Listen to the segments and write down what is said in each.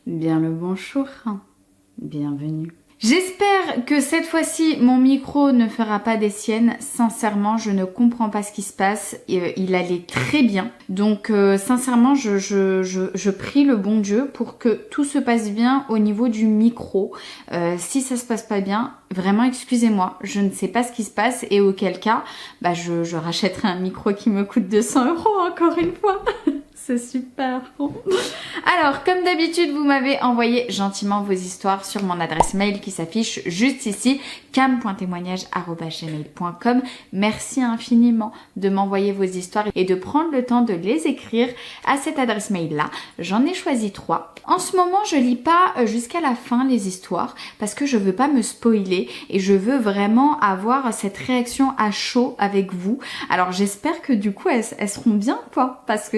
Bien le bonjour, bienvenue. J'espère que cette fois-ci, mon micro ne fera pas des siennes. Sincèrement, je ne comprends pas ce qui se passe. Il allait très bien. Donc, sincèrement, je prie le bon Dieu pour que tout se passe bien au niveau du micro. Si ça se passe pas bien, vraiment, excusez-moi. Je ne sais pas ce qui se passe et auquel cas, je rachèterai un micro qui me coûte 200 € encore une fois. C'est super. Alors, comme d'habitude, vous m'avez envoyé gentiment vos histoires sur mon adresse mail qui s'affiche juste ici, cam.témoignage@gmail.com. Merci infiniment de m'envoyer vos histoires et de prendre le temps de les écrire à cette adresse mail-là. J'en ai choisi 3. En ce moment, je lis pas jusqu'à la fin les histoires parce que je veux pas me spoiler et je veux vraiment avoir cette réaction à chaud avec vous. Alors, j'espère que du coup, elles seront bien, quoi, parce que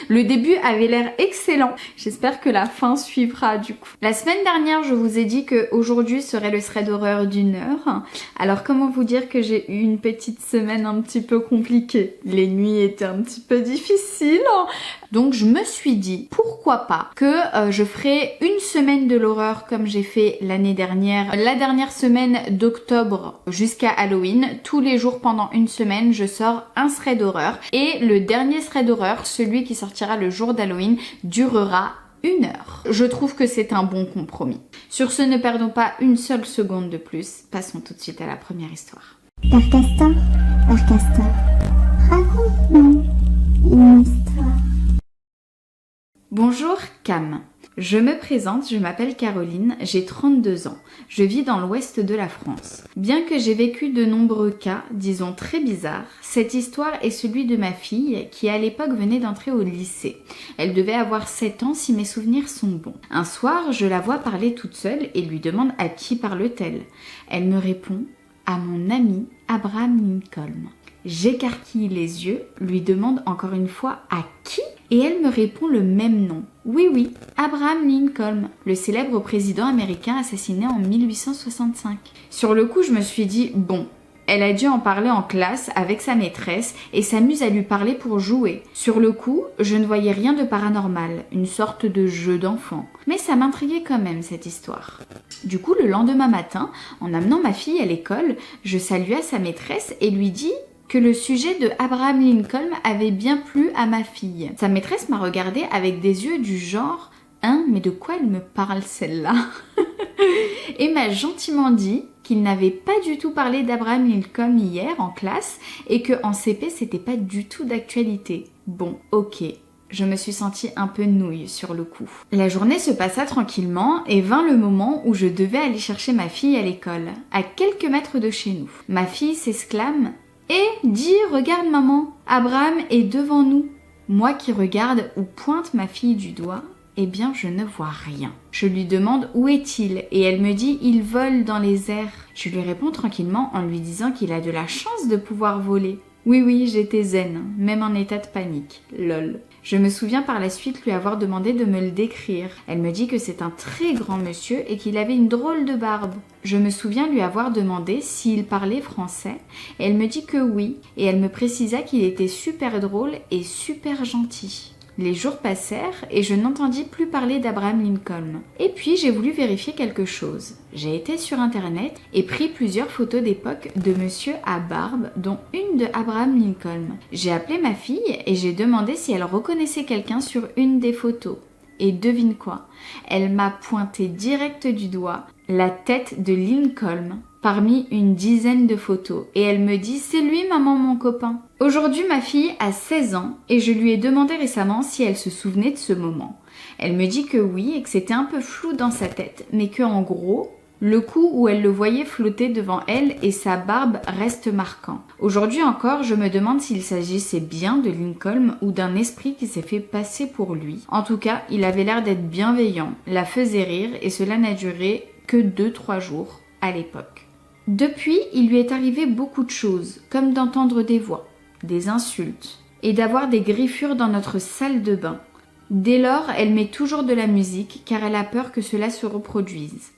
le début avait l'air excellent. J'espère que la fin suivra du coup. La semaine dernière, je vous ai dit qu'aujourd'hui serait le thread d'horreur d'1 heure. Alors comment vous dire que j'ai eu une petite semaine un petit peu compliquée. Les nuits étaient un petit peu difficiles. Donc je me suis dit, pourquoi pas que je ferai une semaine de l'horreur comme j'ai fait l'année dernière. La dernière semaine d'octobre jusqu'à Halloween, tous les jours pendant une semaine, je sors un thread d'horreur. Et le dernier thread d'horreur, celui qui sortira le jour d'Halloween, durera 1 heure. Je trouve que c'est un bon compromis. Sur ce, ne perdons pas une seule seconde de plus. Passons tout de suite à la première histoire. Père Castor, raconte-nous une histoire. Bonjour Cam. Je me présente, je m'appelle Caroline, j'ai 32 ans. Je vis dans l'ouest de la France. Bien que j'ai vécu de nombreux cas, disons très bizarres, cette histoire est celui de ma fille qui à l'époque venait d'entrer au lycée. Elle devait avoir 7 ans si mes souvenirs sont bons. Un soir, je la vois parler toute seule et lui demande à qui parle-t-elle. Elle me répond à mon ami Abraham Lincoln. J'écarquille les yeux, lui demande encore une fois à qui et elle me répond le même nom. Oui, Abraham Lincoln, le célèbre président américain assassiné en 1865. Sur le coup, je me suis dit, bon, elle a dû en parler en classe avec sa maîtresse et s'amuse à lui parler pour jouer. Sur le coup, je ne voyais rien de paranormal, une sorte de jeu d'enfant. Mais ça m'intriguait quand même cette histoire. Du coup, le lendemain matin, en amenant ma fille à l'école, je salua sa maîtresse et lui dis que le sujet de Abraham Lincoln avait bien plu à ma fille. Sa maîtresse m'a regardée avec des yeux du genre « Hein, mais de quoi elle me parle celle-là ?» et m'a gentiment dit qu'il n'avait pas du tout parlé d'Abraham Lincoln hier en classe et qu'en CP c'était pas du tout d'actualité. Bon, ok. Je me suis sentie un peu nouille sur le coup. La journée se passa tranquillement et vint le moment où je devais aller chercher ma fille à l'école, à quelques mètres de chez nous. Ma fille s'exclame et dit « Regarde maman, Abraham est devant nous ». Moi qui regarde où pointe ma fille du doigt, eh bien je ne vois rien. Je lui demande où est-il et elle me dit « Il vole dans les airs ». Je lui réponds tranquillement en lui disant qu'il a de la chance de pouvoir voler. Oui, j'étais zen, même en état de panique, lol. Je me souviens par la suite lui avoir demandé de me le décrire. Elle me dit que c'est un très grand monsieur et qu'il avait une drôle de barbe. Je me souviens lui avoir demandé s'il parlait français et elle me dit que oui et elle me précisa qu'il était super drôle et super gentil. Les jours passèrent et je n'entendis plus parler d'Abraham Lincoln. Et puis j'ai voulu vérifier quelque chose. J'ai été sur internet et pris plusieurs photos d'époque de monsieur à barbe, dont une de Abraham Lincoln. J'ai appelé ma fille et j'ai demandé si elle reconnaissait quelqu'un sur une des photos. Et devine quoi? Elle m'a pointé direct du doigt la tête de Lincoln parmi une dizaine de photos. Et elle me dit « C'est lui maman, mon copain ». Aujourd'hui ma fille a 16 ans et je lui ai demandé récemment si elle se souvenait de ce moment. Elle me dit que oui et que c'était un peu flou dans sa tête, mais que en gros, le coup où elle le voyait flotter devant elle et sa barbe reste marquant. Aujourd'hui encore, je me demande s'il s'agissait bien de Lincoln ou d'un esprit qui s'est fait passer pour lui. En tout cas, il avait l'air d'être bienveillant, la faisait rire et cela n'a duré que 2-3 jours à l'époque. Depuis, il lui est arrivé beaucoup de choses, comme d'entendre des voix, des insultes et d'avoir des griffures dans notre salle de bain. Dès lors, elle met toujours de la musique car elle a peur que cela se reproduise.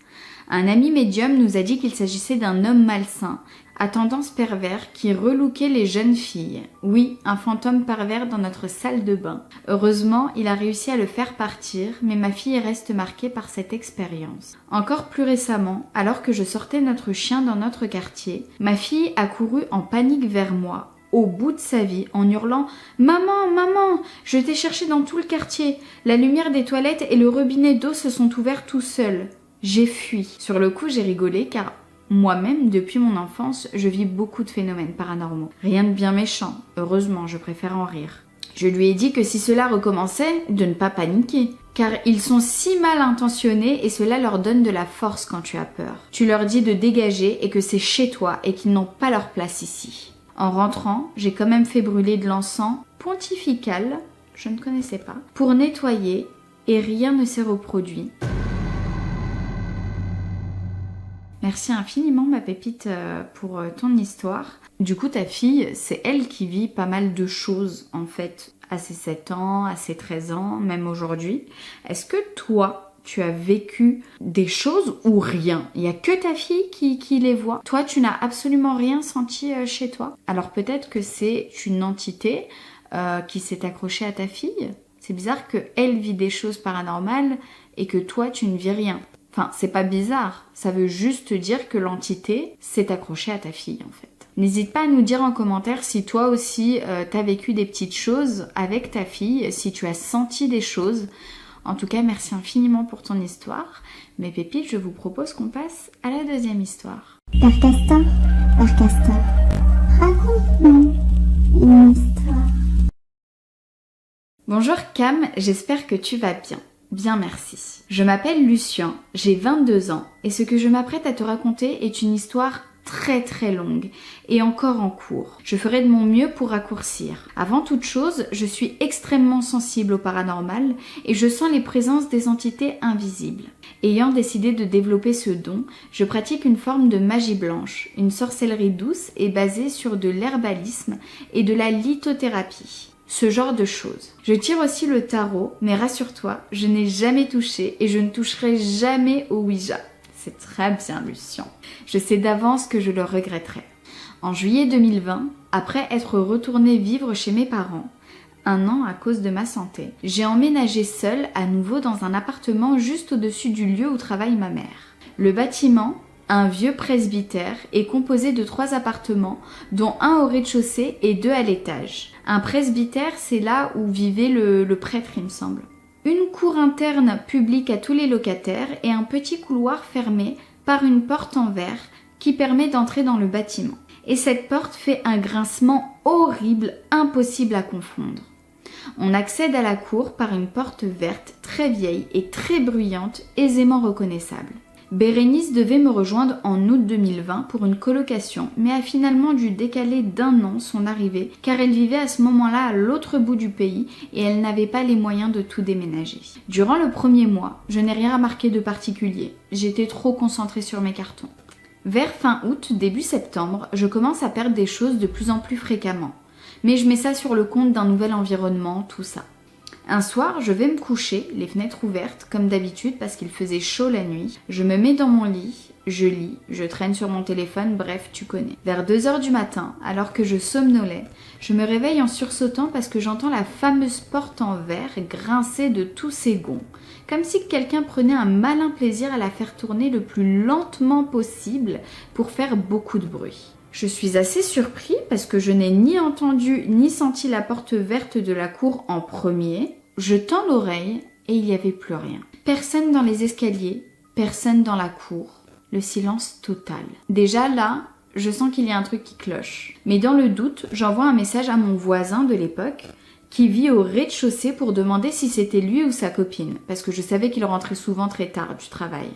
Un ami médium nous a dit qu'il s'agissait d'un homme malsain, à tendance pervers, qui relookait les jeunes filles. Oui, un fantôme pervers dans notre salle de bain. Heureusement, il a réussi à le faire partir, mais ma fille reste marquée par cette expérience. Encore plus récemment, alors que je sortais notre chien dans notre quartier, ma fille a couru en panique vers moi, au bout de sa vie, en hurlant « Maman, maman, je t'ai cherché dans tout le quartier. La lumière des toilettes et le robinet d'eau se sont ouverts tout seuls. » J'ai fui. Sur le coup, j'ai rigolé car moi-même, depuis mon enfance, je vis beaucoup de phénomènes paranormaux. Rien de bien méchant. Heureusement, je préfère en rire. Je lui ai dit que si cela recommençait, de ne pas paniquer. Car ils sont si mal intentionnés et cela leur donne de la force quand tu as peur. Tu leur dis de dégager et que c'est chez toi et qu'ils n'ont pas leur place ici. En rentrant, j'ai quand même fait brûler de l'encens pontifical, je ne connaissais pas, pour nettoyer et rien ne s'est reproduit. Merci infiniment ma pépite pour ton histoire. Du coup ta fille, c'est elle qui vit pas mal de choses en fait, à ses 7 ans, à ses 13 ans, même aujourd'hui. Est-ce que toi, tu as vécu des choses ou rien? Il n'y a que ta fille qui les voit. Toi, tu n'as absolument rien senti chez toi. Alors peut-être que c'est une entité qui s'est accrochée à ta fille. C'est bizarre qu'elle vit des choses paranormales et que toi, tu ne vis rien. Enfin, c'est pas bizarre. Ça veut juste dire que l'entité s'est accrochée à ta fille, en fait. N'hésite pas à nous dire en commentaire si toi aussi, t'as vécu des petites choses avec ta fille, si tu as senti des choses. En tout cas, merci infiniment pour ton histoire. Mes pépites, je vous propose qu'on passe à la deuxième histoire. Père Castor, raconte-nous une histoire. Bonjour Cam, j'espère que tu vas bien. Bien merci. Je m'appelle Lucien, j'ai 22 ans et ce que je m'apprête à te raconter est une histoire très longue et encore en cours. Je ferai de mon mieux pour raccourcir. Avant toute chose, je suis extrêmement sensible au paranormal et je sens les présences des entités invisibles. Ayant décidé de développer ce don, je pratique une forme de magie blanche, une sorcellerie douce et basée sur de l'herbalisme et de la lithothérapie. Ce genre de choses. Je tire aussi le tarot, mais rassure-toi, je n'ai jamais touché et je ne toucherai jamais au Ouija. C'est très bien, Lucien. Je sais d'avance que je le regretterai. En juillet 2020, après être retournée vivre chez mes parents, 1 an à cause de ma santé, j'ai emménagé seule à nouveau dans un appartement juste au-dessus du lieu où travaille ma mère. Le bâtiment, un vieux presbytère, est composé de 3 appartements, dont un au rez-de-chaussée et 2 à l'étage. Un presbytère, c'est là où vivait le prêtre, il me semble. Une cour interne publique à tous les locataires et un petit couloir fermé par une porte en verre qui permet d'entrer dans le bâtiment. Et cette porte fait un grincement horrible, impossible à confondre. On accède à la cour par une porte verte, très vieille et très bruyante, aisément reconnaissable. Bérénice devait me rejoindre en août 2020 pour une colocation, mais a finalement dû décaler d'1 an son arrivée car elle vivait à ce moment-là à l'autre bout du pays et elle n'avait pas les moyens de tout déménager. Durant le premier mois, je n'ai rien remarqué de particulier. J'étais trop concentrée sur mes cartons. Vers fin août, début septembre, je commence à perdre des choses de plus en plus fréquemment. Mais je mets ça sur le compte d'un nouvel environnement, tout ça. Un soir, je vais me coucher, les fenêtres ouvertes, comme d'habitude parce qu'il faisait chaud la nuit. Je me mets dans mon lit, je lis, je traîne sur mon téléphone, bref, tu connais. Vers 2h du matin, alors que je somnolais, je me réveille en sursautant parce que j'entends la fameuse porte en verre grincer de tous ses gonds. Comme si quelqu'un prenait un malin plaisir à la faire tourner le plus lentement possible pour faire beaucoup de bruit. Je suis assez surpris parce que je n'ai ni entendu ni senti la porte verte de la cour en premier. Je tends l'oreille et il n'y avait plus rien. Personne dans les escaliers, personne dans la cour. Le silence total. Déjà là, je sens qu'il y a un truc qui cloche. Mais dans le doute, j'envoie un message à mon voisin de l'époque qui vit au rez-de-chaussée pour demander si c'était lui ou sa copine, parce que je savais qu'il rentrait souvent très tard du travail.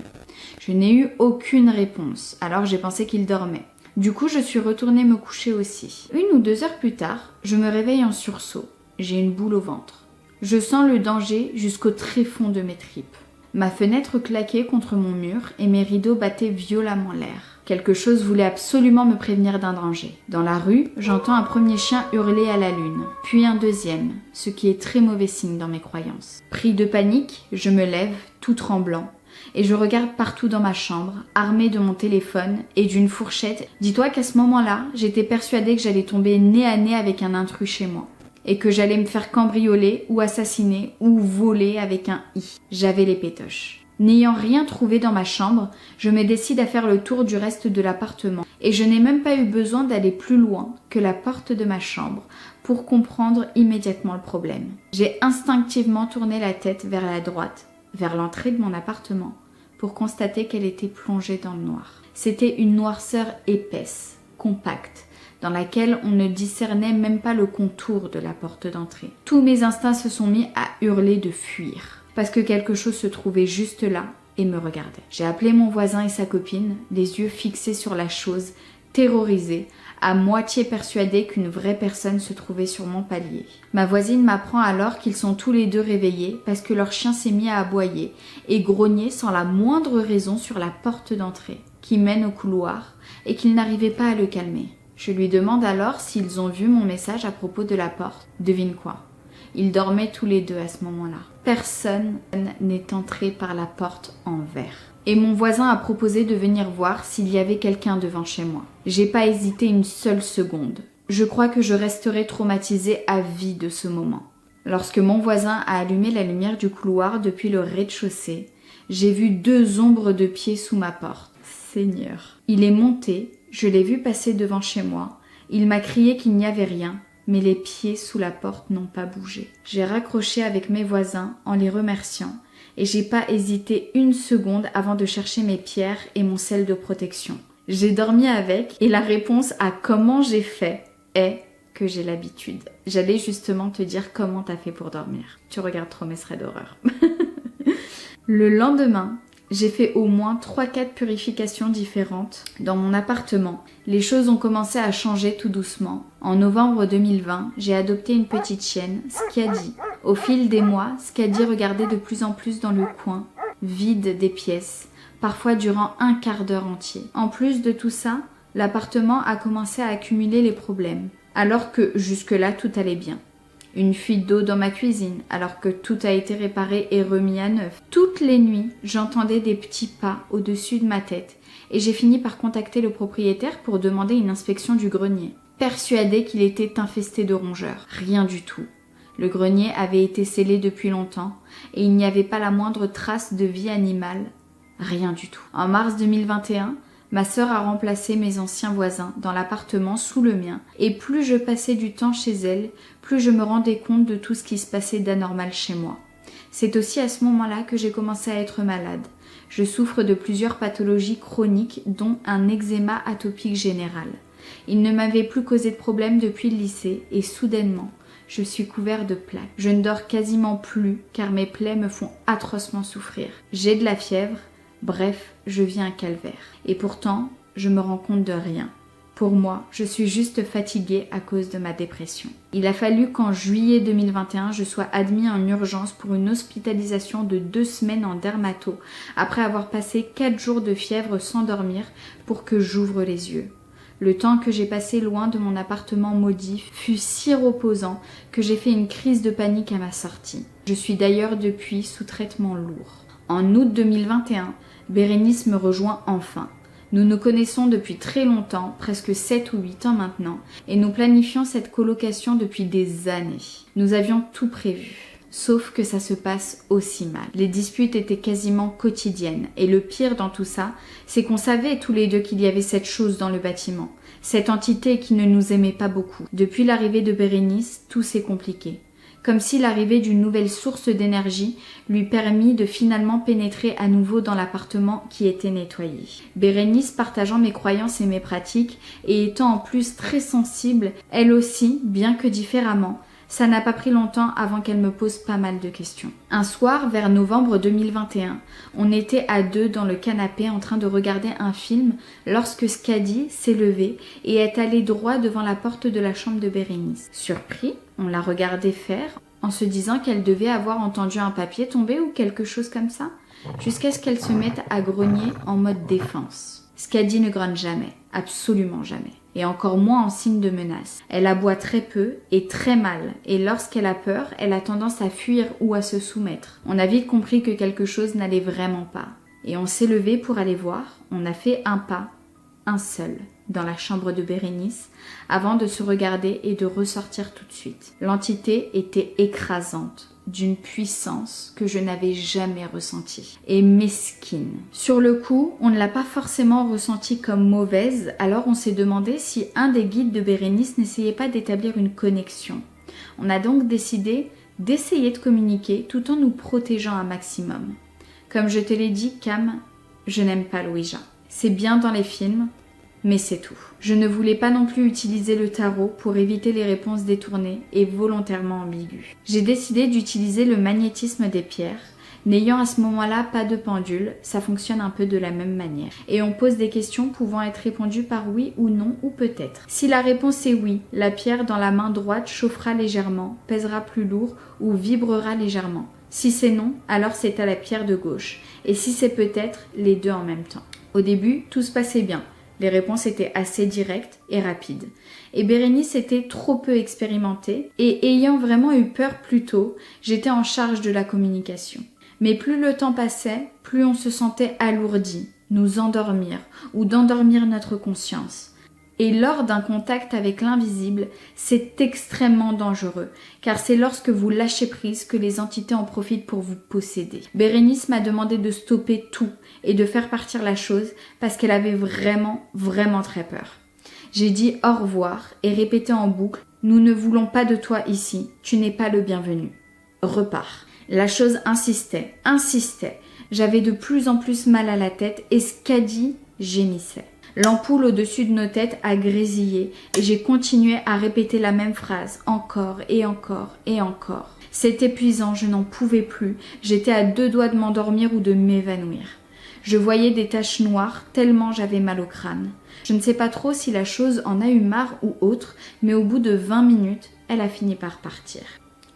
Je n'ai eu aucune réponse, alors j'ai pensé qu'il dormait. Du coup, je suis retournée me coucher aussi. 1 ou 2 heures plus tard, je me réveille en sursaut. J'ai une boule au ventre. Je sens le danger jusqu'au tréfonds de mes tripes. Ma fenêtre claquait contre mon mur et mes rideaux battaient violemment l'air. Quelque chose voulait absolument me prévenir d'un danger. Dans la rue, j'entends un premier chien hurler à la lune, puis un deuxième, ce qui est très mauvais signe dans mes croyances. Pris de panique, je me lève, tout tremblant. et je regarde partout dans ma chambre, armée de mon téléphone et d'une fourchette. Dis-toi qu'à ce moment-là, j'étais persuadée que j'allais tomber nez à nez avec un intrus chez moi et que j'allais me faire cambrioler ou assassiner ou voler avec un i. J'avais les pétoches. N'ayant rien trouvé dans ma chambre, je me décide à faire le tour du reste de l'appartement et je n'ai même pas eu besoin d'aller plus loin que la porte de ma chambre pour comprendre immédiatement le problème. J'ai instinctivement tourné la tête vers la droite, vers l'entrée de mon appartement, pour constater qu'elle était plongée dans le noir. C'était une noirceur épaisse, compacte, dans laquelle on ne discernait même pas le contour de la porte d'entrée. Tous mes instincts se sont mis à hurler de fuir, parce que quelque chose se trouvait juste là et me regardait. J'ai appelé mon voisin et sa copine, les yeux fixés sur la chose, terrorisée, à moitié persuadée qu'une vraie personne se trouvait sur mon palier. Ma voisine m'apprend alors qu'ils sont tous les deux réveillés parce que leur chien s'est mis à aboyer et grogner sans la moindre raison sur la porte d'entrée qui mène au couloir et qu'ils n'arrivaient pas à le calmer. Je lui demande alors s'ils ont vu mon message à propos de la porte. Devine quoi ? Ils dormaient tous les deux à ce moment-là. Personne n'est entré par la porte en verre. Et mon voisin a proposé de venir voir s'il y avait quelqu'un devant chez moi. J'ai pas hésité une seule seconde. Je crois que je resterai traumatisée à vie de ce moment. Lorsque mon voisin a allumé la lumière du couloir depuis le rez-de-chaussée, j'ai vu 2 ombres de pieds sous ma porte. Seigneur. Il est monté, je l'ai vu passer devant chez moi. Il m'a crié qu'il n'y avait rien, mais les pieds sous la porte n'ont pas bougé. J'ai raccroché avec mes voisins en les remerciant et j'ai pas hésité une seconde avant de chercher mes pierres et mon sel de protection. J'ai dormi avec et la réponse à comment j'ai fait est que j'ai l'habitude. J'allais justement te dire comment t'as fait pour dormir. Tu regardes trop mes threads d'horreur. Le lendemain, j'ai fait au moins 3-4 purifications différentes dans mon appartement. Les choses ont commencé à changer tout doucement. En novembre 2020, j'ai adopté une petite chienne, Skadi. Au fil des mois, Skadi regardait de plus en plus dans le coin, vide des pièces, parfois durant un quart d'heure entier. En plus de tout ça, l'appartement a commencé à accumuler les problèmes, alors que jusque-là tout allait bien. Une fuite d'eau dans ma cuisine, alors que tout a été réparé et remis à neuf. Toutes les nuits, j'entendais des petits pas au-dessus de ma tête et j'ai fini par contacter le propriétaire pour demander une inspection du grenier. Persuadée qu'il était infesté de rongeurs. Rien du tout. Le grenier avait été scellé depuis longtemps et il n'y avait pas la moindre trace de vie animale. Rien du tout. En mars 2021, ma sœur a remplacé mes anciens voisins dans l'appartement sous le mien et plus je passais du temps chez elle, plus je me rendais compte de tout ce qui se passait d'anormal chez moi. C'est aussi à ce moment-là que j'ai commencé à être malade. Je souffre de plusieurs pathologies chroniques dont un eczéma atopique général. Il ne m'avait plus causé de problème depuis le lycée et soudainement, je suis couvert de plaques. Je ne dors quasiment plus car mes plaies me font atrocement souffrir. J'ai de la fièvre. Bref, je vis un calvaire. Et pourtant, je me rends compte de rien. Pour moi, je suis juste fatiguée à cause de ma dépression. Il a fallu qu'en juillet 2021, je sois admise en urgence pour une hospitalisation de 2 semaines en dermato, après avoir passé 4 jours de fièvre sans dormir pour que j'ouvre les yeux. Le temps que j'ai passé loin de mon appartement maudit fut si reposant que j'ai fait une crise de panique à ma sortie. Je suis d'ailleurs depuis sous traitement lourd. En août 2021, Bérénice me rejoint enfin. Nous nous connaissons depuis très longtemps, presque 7 ou 8 ans maintenant, et nous planifions cette colocation depuis des années. Nous avions tout prévu, sauf que ça se passe aussi mal. Les disputes étaient quasiment quotidiennes, et le pire dans tout ça, c'est qu'on savait tous les deux qu'il y avait cette chose dans le bâtiment, cette entité qui ne nous aimait pas beaucoup. Depuis l'arrivée de Bérénice, tout s'est compliqué. Comme si l'arrivée d'une nouvelle source d'énergie lui permit de finalement pénétrer à nouveau dans l'appartement qui était nettoyé. Bérénice, partageant mes croyances et mes pratiques, et étant en plus très sensible, elle aussi, bien que différemment, ça n'a pas pris longtemps avant qu'elle me pose pas mal de questions. Un soir, vers novembre 2021, on était à 2 dans le canapé en train de regarder un film lorsque Skadi s'est levée et est allée droit devant la porte de la chambre de Bérénice. Surpris, on l'a regardé faire en se disant qu'elle devait avoir entendu un papier tomber ou quelque chose comme ça, jusqu'à ce qu'elle se mette à grogner en mode défense. Skadi ne grogne jamais, absolument jamais, et encore moins en signe de menace. Elle aboie très peu et très mal, et lorsqu'elle a peur, elle a tendance à fuir ou à se soumettre. On a vite compris que quelque chose n'allait vraiment pas. Et on s'est levé pour aller voir. On a fait un pas, un seul, dans la chambre de Bérénice, avant de se regarder et de ressortir tout de suite. L'entité était écrasante, d'une puissance que je n'avais jamais ressentie, et mesquine. Sur le coup, on ne l'a pas forcément ressentie comme mauvaise, alors on s'est demandé si un des guides de Bérénice n'essayait pas d'établir une connexion. On a donc décidé d'essayer de communiquer tout en nous protégeant un maximum. Comme je te l'ai dit, Cam, je n'aime pas l'Ouija. C'est bien dans les films, mais c'est tout. Je ne voulais pas non plus utiliser le tarot pour éviter les réponses détournées et volontairement ambiguës. J'ai décidé d'utiliser le magnétisme des pierres. N'ayant à ce moment-là pas de pendule, ça fonctionne un peu de la même manière. Et on pose des questions pouvant être répondues par oui ou non ou peut-être. Si la réponse est oui, la pierre dans la main droite chauffera légèrement, pèsera plus lourd ou vibrera légèrement. Si c'est non, alors c'est à la pierre de gauche. Et si c'est peut-être, les deux en même temps. Au début, tout se passait bien. Les réponses étaient assez directes et rapides. Et Bérénice était trop peu expérimentée et ayant vraiment eu peur plus tôt, j'étais en charge de la communication. Mais plus le temps passait, plus on se sentait alourdi, nous endormir ou d'endormir notre conscience. Et lors d'un contact avec l'invisible, c'est extrêmement dangereux, car c'est lorsque vous lâchez prise que les entités en profitent pour vous posséder. Bérénice m'a demandé de stopper tout et de faire partir la chose parce qu'elle avait vraiment très peur. J'ai dit au revoir et répété en boucle « Nous ne voulons pas de toi ici, tu n'es pas le bienvenu. Repars ». La chose insistait. J'avais de plus en plus mal à la tête et Skadi gémissait. L'ampoule au-dessus de nos têtes a grésillé et j'ai continué à répéter la même phrase encore et encore et encore. C'est épuisant, je n'en pouvais plus. J'étais à 2 doigts de m'endormir ou de m'évanouir. Je voyais des taches noires tellement j'avais mal au crâne. Je ne sais pas trop si la chose en a eu marre ou autre, mais au bout de 20 minutes, elle a fini par partir.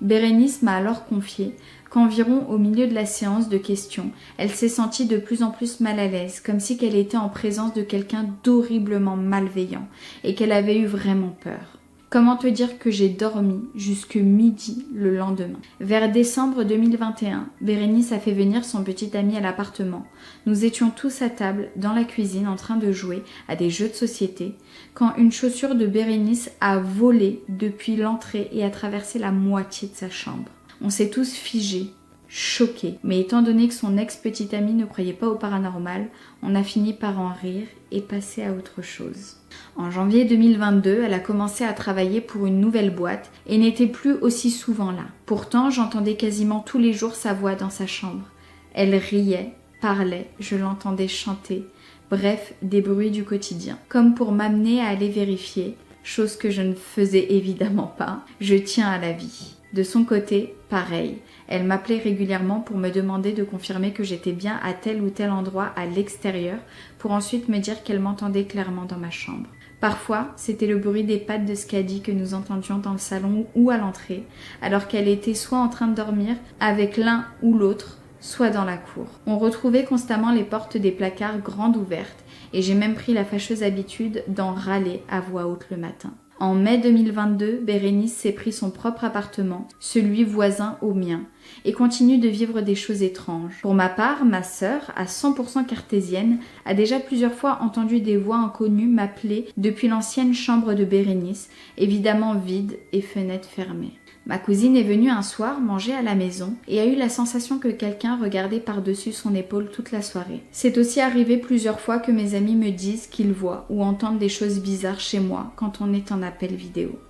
Bérénice m'a alors confié qu'environ au milieu de la séance de questions, elle s'est sentie de plus en plus mal à l'aise, comme si qu'elle était en présence de quelqu'un d'horriblement malveillant et qu'elle avait eu vraiment peur. Comment te dire que j'ai dormi jusque midi le lendemain. Vers décembre 2021, Bérénice a fait venir son petit ami à l'appartement. Nous étions tous à table dans la cuisine en train de jouer à des jeux de société quand une chaussure de Bérénice a volé depuis l'entrée et a traversé la moitié de sa chambre. On s'est tous figés, choqués, mais étant donné que son ex-petit ami ne croyait pas au paranormal, on a fini par en rire et passer à autre chose. En janvier 2022, elle a commencé à travailler pour une nouvelle boîte et n'était plus aussi souvent là. Pourtant, j'entendais quasiment tous les jours sa voix dans sa chambre. Elle riait, parlait, je l'entendais chanter, bref, des bruits du quotidien. Comme pour m'amener à aller vérifier, chose que je ne faisais évidemment pas, je tiens à la vie. De son côté, pareil, elle m'appelait régulièrement pour me demander de confirmer que j'étais bien à tel ou tel endroit à l'extérieur pour ensuite me dire qu'elle m'entendait clairement dans ma chambre. Parfois, c'était le bruit des pattes de Skadi que nous entendions dans le salon ou à l'entrée, alors qu'elle était soit en train de dormir avec l'un ou l'autre, soit dans la cour. On retrouvait constamment les portes des placards grandes ouvertes et j'ai même pris la fâcheuse habitude d'en râler à voix haute le matin. En mai 2022, Bérénice s'est pris son propre appartement, celui voisin au mien, et continue de vivre des choses étranges. Pour ma part, ma sœur, à 100% cartésienne, a déjà plusieurs fois entendu des voix inconnues m'appeler depuis l'ancienne chambre de Bérénice, évidemment vide et fenêtre fermée. Ma cousine est venue un soir manger à la maison et a eu la sensation que quelqu'un regardait par-dessus son épaule toute la soirée. C'est aussi arrivé plusieurs fois que mes amis me disent qu'ils voient ou entendent des choses bizarres chez moi quand on est en appel vidéo.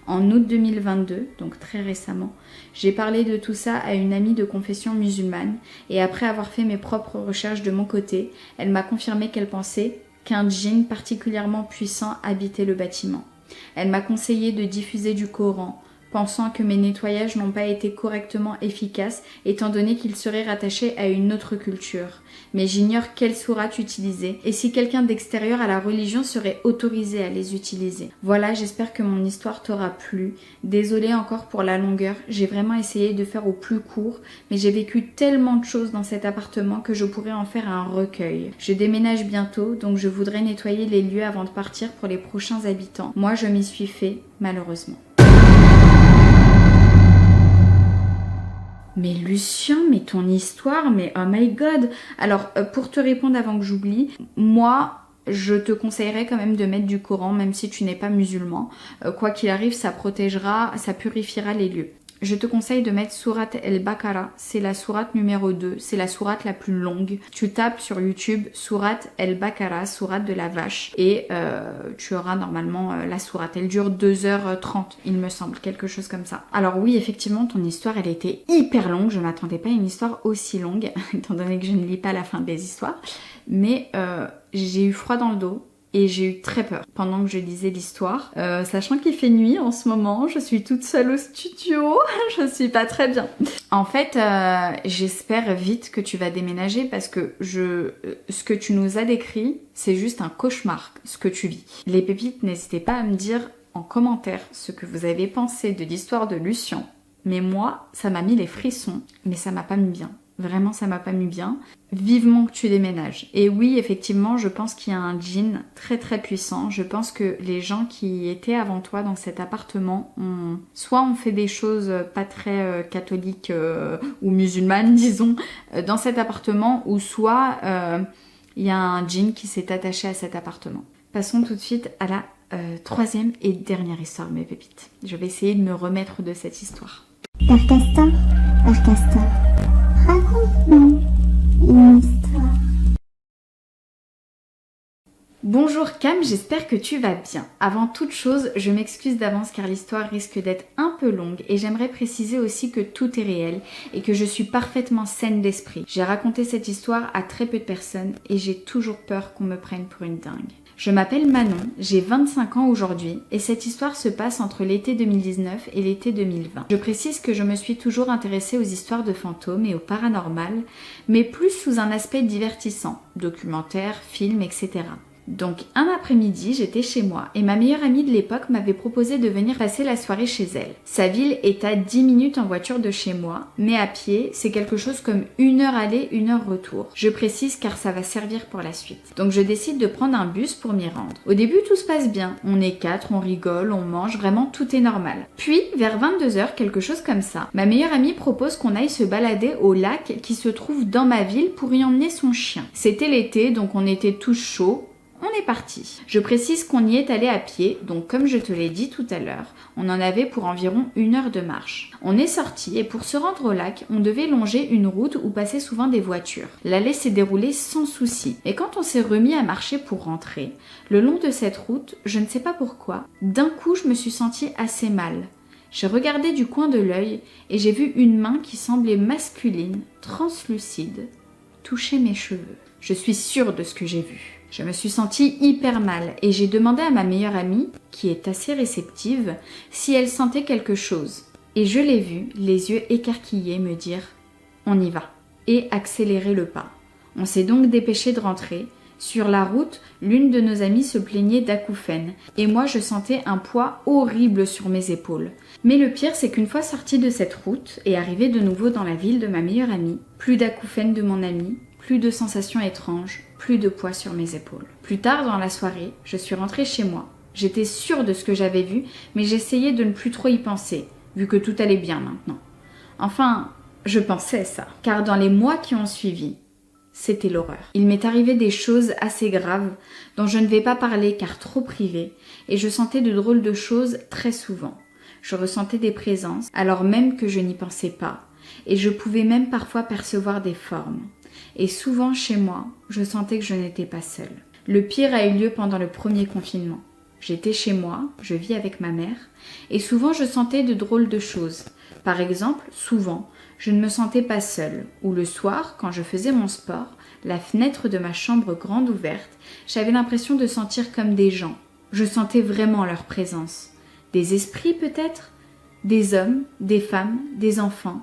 En août 2022, donc très récemment, j'ai parlé de tout ça à une amie de confession musulmane et après avoir fait mes propres recherches de mon côté, elle m'a confirmé qu'elle pensait qu'un djinn particulièrement puissant habitait le bâtiment. Elle m'a conseillé de diffuser du Coran, pensant que mes nettoyages n'ont pas été correctement efficaces étant donné qu'ils seraient rattachés à une autre culture. Mais j'ignore quelle sourate utiliser et si quelqu'un d'extérieur à la religion serait autorisé à les utiliser. Voilà, j'espère que mon histoire t'aura plu. Désolée encore pour la longueur, j'ai vraiment essayé de faire au plus court, mais j'ai vécu tellement de choses dans cet appartement que je pourrais en faire un recueil. Je déménage bientôt, donc je voudrais nettoyer les lieux avant de partir pour les prochains habitants. Moi, je m'y suis fait, malheureusement. Mais Lucien, mais ton histoire, mais oh my god. Alors, pour te répondre avant que j'oublie, moi, je te conseillerais quand même de mettre du Coran, même si tu n'es pas musulman. Quoi qu'il arrive, ça protégera, ça purifiera les lieux. Je te conseille de mettre sourate El-Baqarah, c'est la sourate numéro 2, c'est la sourate la plus longue. Tu tapes sur YouTube sourate El-Baqarah, sourate de la vache, et tu auras normalement la sourate. Elle dure 2h30, il me semble, quelque chose comme ça. Alors oui, effectivement, ton histoire, elle était hyper longue, je m'attendais pas à une histoire aussi longue, étant donné que je ne lis pas la fin des histoires, mais j'ai eu froid dans le dos. Et j'ai eu très peur pendant que je lisais l'histoire. Sachant qu'il fait nuit en ce moment, je suis toute seule au studio, je suis pas très bien. En fait, j'espère vite que tu vas déménager parce que ce que tu nous as décrit, c'est juste un cauchemar, ce que tu vis. Les pépites, n'hésitez pas à me dire en commentaire ce que vous avez pensé de l'histoire de Lucien. Mais moi, ça m'a mis les frissons, mais ça m'a pas mis bien. Vraiment, ça m'a pas mis bien. Vivement que tu déménages. Et oui, effectivement, je pense qu'il y a un djinn très très puissant. Je pense que les gens qui étaient avant toi dans cet appartement soit ont fait des choses pas très catholiques ou musulmanes, disons, dans cet appartement, ou soit il y a un djinn qui s'est attaché à cet appartement. Passons tout de suite à la troisième et dernière histoire, mes pépites. Je vais essayer de me remettre de cette histoire. Père Castor, Père Castor, raconte-nous une histoire. Bonjour Cam, j'espère que tu vas bien. Avant toute chose, je m'excuse d'avance car l'histoire risque d'être un peu longue et j'aimerais préciser aussi que tout est réel et que je suis parfaitement saine d'esprit. J'ai raconté cette histoire à très peu de personnes et j'ai toujours peur qu'on me prenne pour une dingue. Je m'appelle Manon, j'ai 25 ans aujourd'hui et cette histoire se passe entre l'été 2019 et l'été 2020. Je précise que je me suis toujours intéressée aux histoires de fantômes et au paranormal, mais plus sous un aspect divertissant, documentaire, film, etc. Donc un après-midi, j'étais chez moi et ma meilleure amie de l'époque m'avait proposé de venir passer la soirée chez elle. Sa ville est à 10 minutes en voiture de chez moi, mais à pied, c'est quelque chose comme 1 heure aller, 1 heure retour. Je précise car ça va servir pour la suite. Donc je décide de prendre un bus pour m'y rendre. Au début, tout se passe bien. On est 4, on rigole, on mange, vraiment tout est normal. Puis, vers 22h, quelque chose comme ça, ma meilleure amie propose qu'on aille se balader au lac qui se trouve dans ma ville pour y emmener son chien. C'était l'été, donc on était tous chauds. On est parti. Je précise qu'on y est allé à pied, donc comme je te l'ai dit tout à l'heure, on en avait pour environ 1 heure de marche. On est sorti et pour se rendre au lac, on devait longer une route où passaient souvent des voitures. L'allée s'est déroulée sans souci. Et quand on s'est remis à marcher pour rentrer, le long de cette route, je ne sais pas pourquoi, d'un coup je me suis sentie assez mal. J'ai regardé du coin de l'œil et j'ai vu une main qui semblait masculine, translucide, toucher mes cheveux. Je suis sûre de ce que j'ai vu. Je me suis sentie hyper mal et j'ai demandé à ma meilleure amie, qui est assez réceptive, si elle sentait quelque chose. Et je l'ai vue, les yeux écarquillés, me dire « On y va » et accélérer le pas. On s'est donc dépêché de rentrer. Sur la route, l'une de nos amies se plaignait d'acouphènes et moi je sentais un poids horrible sur mes épaules. Mais le pire, c'est qu'une fois sortie de cette route et arrivée de nouveau dans la ville de ma meilleure amie, plus d'acouphènes de mon amie, plus de sensations étranges, plus de poids sur mes épaules. Plus tard dans la soirée, je suis rentrée chez moi. J'étais sûre de ce que j'avais vu, mais j'essayais de ne plus trop y penser, vu que tout allait bien maintenant. Enfin, je pensais ça, car dans les mois qui ont suivi, c'était l'horreur. Il m'est arrivé des choses assez graves, dont je ne vais pas parler car trop privées, et je sentais de drôles de choses très souvent. Je ressentais des présences, alors même que je n'y pensais pas, et je pouvais même parfois percevoir des formes. Et souvent chez moi, je sentais que je n'étais pas seule. Le pire a eu lieu pendant le premier confinement. J'étais chez moi, je vis avec ma mère, et souvent je sentais de drôles de choses. Par exemple, souvent, je ne me sentais pas seule, ou le soir, quand je faisais mon sport, la fenêtre de ma chambre grande ouverte, j'avais l'impression de sentir comme des gens. Je sentais vraiment leur présence. Des esprits peut-être ? Des hommes, des femmes, des enfants.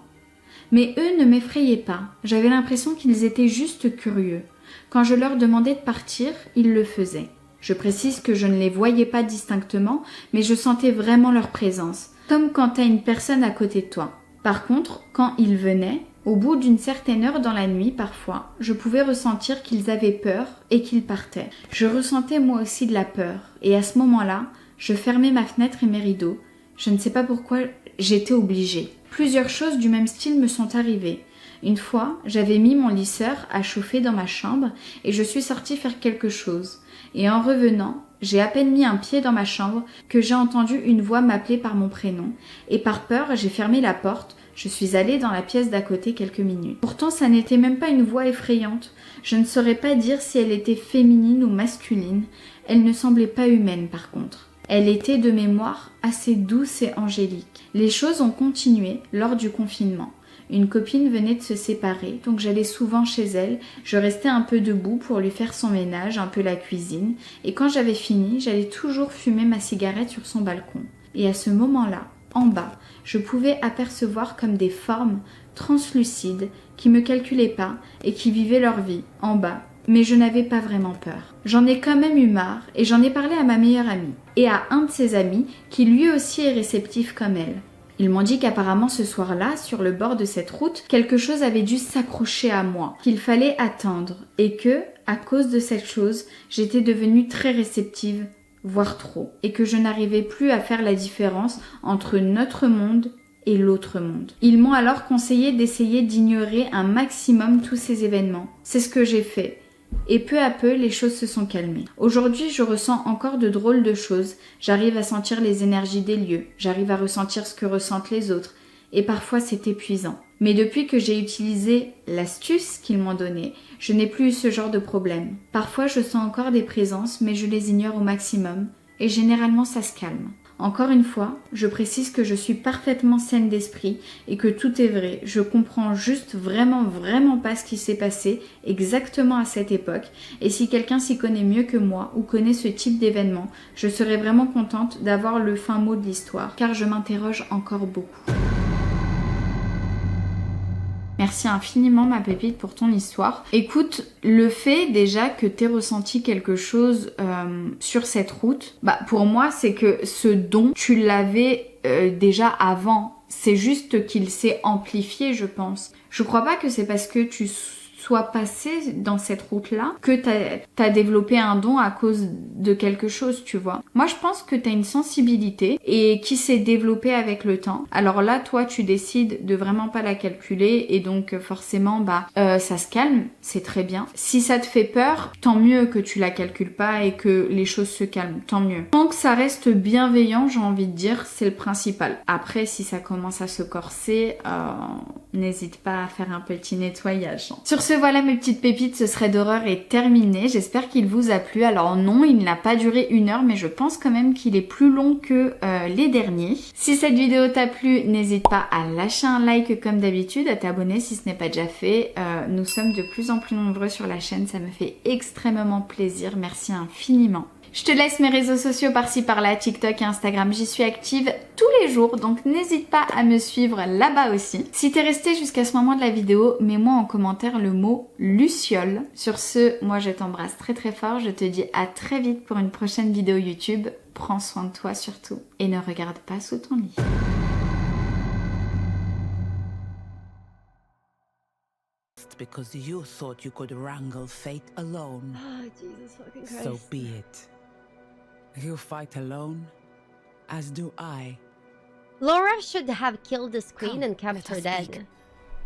Mais eux ne m'effrayaient pas, j'avais l'impression qu'ils étaient juste curieux. Quand je leur demandais de partir, ils le faisaient. Je précise que je ne les voyais pas distinctement, mais je sentais vraiment leur présence, comme quand tu as une personne à côté de toi. Par contre, quand ils venaient, au bout d'une certaine heure dans la nuit parfois, je pouvais ressentir qu'ils avaient peur et qu'ils partaient. Je ressentais moi aussi de la peur, et à ce moment-là, je fermais ma fenêtre et mes rideaux. Je ne sais pas pourquoi, j'étais obligée. Plusieurs choses du même style me sont arrivées. Une fois, j'avais mis mon lisseur à chauffer dans ma chambre et je suis sortie faire quelque chose. Et en revenant, j'ai à peine mis un pied dans ma chambre que j'ai entendu une voix m'appeler par mon prénom. Et par peur, j'ai fermé la porte. Je suis allée dans la pièce d'à côté quelques minutes. Pourtant, ça n'était même pas une voix effrayante. Je ne saurais pas dire si elle était féminine ou masculine. Elle ne semblait pas humaine par contre. Elle était de mémoire assez douce et angélique. Les choses ont continué lors du confinement. Une copine venait de se séparer, donc j'allais souvent chez elle. Je restais un peu debout pour lui faire son ménage, un peu la cuisine. Et quand j'avais fini, j'allais toujours fumer ma cigarette sur son balcon. Et à ce moment-là, en bas, je pouvais apercevoir comme des formes translucides qui me calculaient pas et qui vivaient leur vie en bas. Mais je n'avais pas vraiment peur. J'en ai quand même eu marre et j'en ai parlé à ma meilleure amie et à un de ses amis qui lui aussi est réceptif comme elle. Ils m'ont dit qu'apparemment ce soir-là, sur le bord de cette route, quelque chose avait dû s'accrocher à moi, qu'il fallait attendre et que, à cause de cette chose, j'étais devenue très réceptive, voire trop, et que je n'arrivais plus à faire la différence entre notre monde et l'autre monde. Ils m'ont alors conseillé d'essayer d'ignorer un maximum tous ces événements. C'est ce que j'ai fait. Et peu à peu, les choses se sont calmées. Aujourd'hui, je ressens encore de drôles de choses. J'arrive à sentir les énergies des lieux. J'arrive à ressentir ce que ressentent les autres. Et parfois, c'est épuisant. Mais depuis que j'ai utilisé l'astuce qu'ils m'ont donnée, je n'ai plus eu ce genre de problème. Parfois, je sens encore des présences, mais je les ignore au maximum. Et généralement, ça se calme. Encore une fois, je précise que je suis parfaitement saine d'esprit et que tout est vrai. Je comprends juste vraiment pas ce qui s'est passé exactement à cette époque. Et si quelqu'un s'y connaît mieux que moi ou connaît ce type d'événement, je serais vraiment contente d'avoir le fin mot de l'histoire, car je m'interroge encore beaucoup. Merci infiniment ma pépite pour ton histoire. Écoute, le fait déjà que t'aies ressenti quelque chose sur cette route, pour moi c'est que ce don, tu l'avais déjà avant. C'est juste qu'il s'est amplifié, je pense. Je crois pas que c'est parce que tu sois passé dans cette route-là que t'as développé un don à cause de quelque chose, tu vois. Moi, je pense que t'as une sensibilité et qui s'est développée avec le temps. Alors là, toi, tu décides de vraiment pas la calculer et donc forcément, ça se calme, c'est très bien. Si ça te fait peur, tant mieux que tu la calcules pas et que les choses se calment, tant mieux. Tant que ça reste bienveillant, j'ai envie de dire, c'est le principal. Après, si ça commence à se corser, n'hésite pas à faire un petit nettoyage. Sur ce, voilà mes petites pépites, ce serait d'horreur est terminé. J'espère qu'il vous a plu. Alors non, il n'a pas duré 1 heure, mais je pense quand même qu'il est plus long que les derniers. Si cette vidéo t'a plu, n'hésite pas à lâcher un like comme d'habitude, à t'abonner si ce n'est pas déjà fait. Nous sommes de plus en plus nombreux sur la chaîne, ça me fait extrêmement plaisir. Merci infiniment. Je te laisse mes réseaux sociaux par-ci par-là, TikTok et Instagram, j'y suis active tous les jours, donc n'hésite pas à me suivre là-bas aussi. Si t'es resté jusqu'à ce moment de la vidéo, mets-moi en commentaire le mot Luciole. Sur ce, moi je t'embrasse très très fort, je te dis à très vite pour une prochaine vidéo YouTube. Prends soin de toi surtout et ne regarde pas sous ton lit. Because you thought you could wrangle fate alone. Oh, Jesus fucking Christ. So be it. You fight alone, as do I. Laura should have killed this queen Come, and kept let her us dead. speak.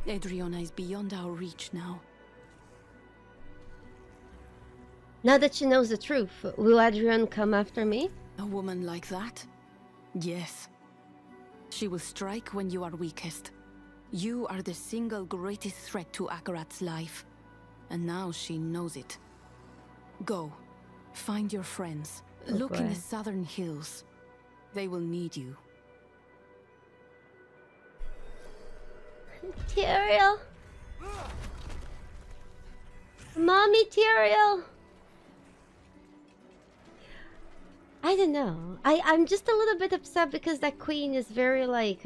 Adriana is beyond our reach now. Now that she knows the truth, will Adrian come after me? A woman like that? Yes. She will strike when you are weakest. You are the single greatest threat to Akarat's life. And now she knows it. Go. Find your friends. Look in the southern hills. They will need you. Tyrael! Mommy Tyrael! I don't know. I'm just a little bit upset because that queen is very like